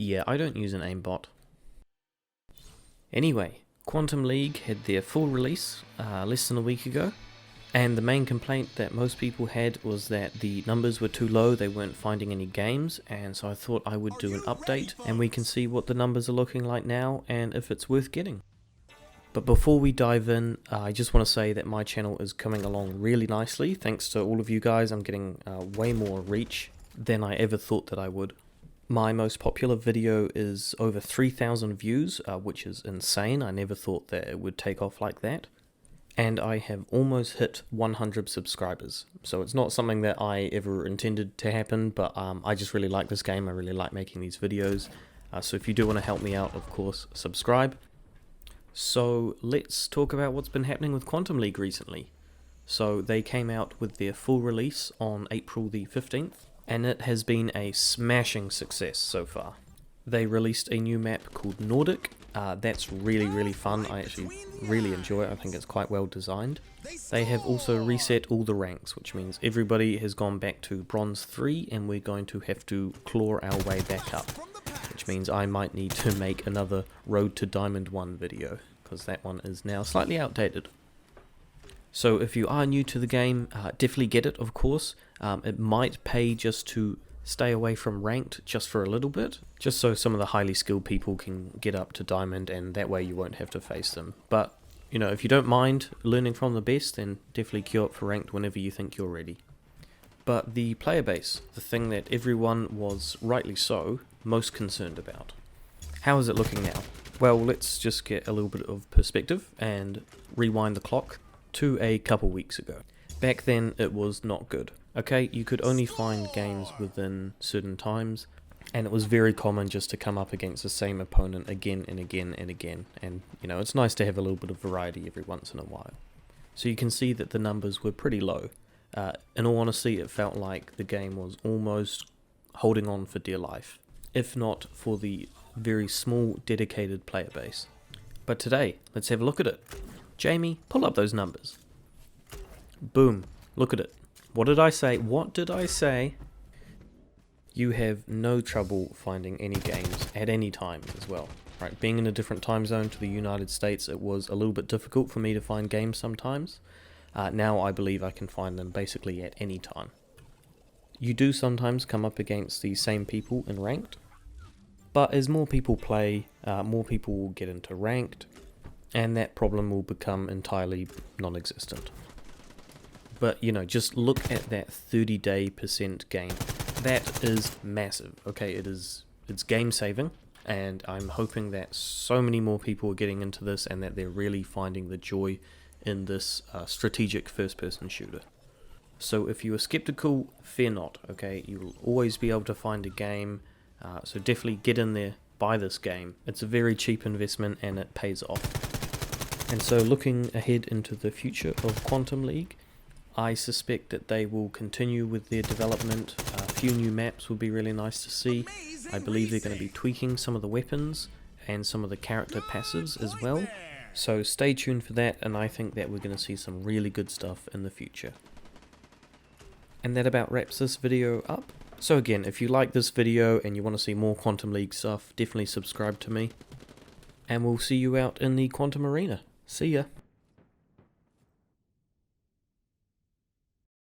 Yeah, I don't use an aimbot. Anyway, Quantum League had their full release less than a week ago, and the main complaint that most people had was that the numbers were too low, they weren't finding any games, and so I thought I would do an update and we can see what the numbers are looking like now and if it's worth getting. But before we dive in, I just want to say that my channel is coming along really nicely. Thanks to all of you guys, I'm getting way more reach than I ever thought that I would. My most popular video is over 3,000 views, which is insane. I never thought that it would take off like that. And I have almost hit 100 subscribers. So it's not something that I ever intended to happen, but I just really like this game. I really like making these videos. So if you do want to help me out, of course, subscribe. So let's talk about what's been happening with Quantum League recently. So they came out with their full release on April the 15th, and it has been a smashing success so far. They released a new map called Nordic. That's really fun. I actually really enjoy it. I think it's quite well designed. They have also reset all the ranks, which means everybody has gone back to Bronze 3 and we're going to have to claw our way back up. Which means I might need to make another Road to Diamond 1 video, because that one is now slightly outdated. So if you are new to the game, definitely get it, of course. It might pay just to stay away from ranked just for a little bit, just so some of the highly skilled people can get up to Diamond, and that way you won't have to face them. But, you know, if you don't mind learning from the best, then definitely queue up for ranked whenever you think you're ready. But the player base, the thing that everyone was, rightly so, most concerned about. How is it looking now? Well, let's just get a little bit of perspective and rewind the clock to a couple weeks ago. Back then, it was not good. Okay, you could only find games within certain times, and it was very common just to come up against the same opponent again and again and again. And, you know, it's nice to have a little bit of variety every once in a while. So you can see that the numbers were pretty low. In all honesty, it felt like the game was almost holding on for dear life, if not for the very small dedicated player base. But today, let's have a look at it. Jamie, pull up those numbers. Boom, look at it. What did I say? What did I say? You have no trouble finding any games at any time as well. Right, being in a different time zone to the United States, it was a little bit difficult for me to find games sometimes. Now I believe I can find them basically at any time. You do sometimes come up against the same people in ranked, but as more people play, more people will get into ranked, and that problem will become entirely non-existent. But, you know, just look at that 30-day % gain. That is massive. Okay, it's game saving, and I'm hoping that so many more people are getting into this and that they're really finding the joy in this strategic first-person shooter. So if you are skeptical, fear not, okay? You'll always be able to find a game, so definitely get in there, buy this game. It's a very cheap investment and it pays off. And so looking ahead into the future of Quantum League, I suspect that they will continue with their development. A few new maps will be really nice to see. I believe they're going to be tweaking some of the weapons and some of the character passives as well. So stay tuned for that, and I think that we're going to see some really good stuff in the future. And that about wraps this video up. So again, if you like this video and you want to see more Quantum League stuff, definitely subscribe to me. And we'll see you out in the Quantum Arena. See ya!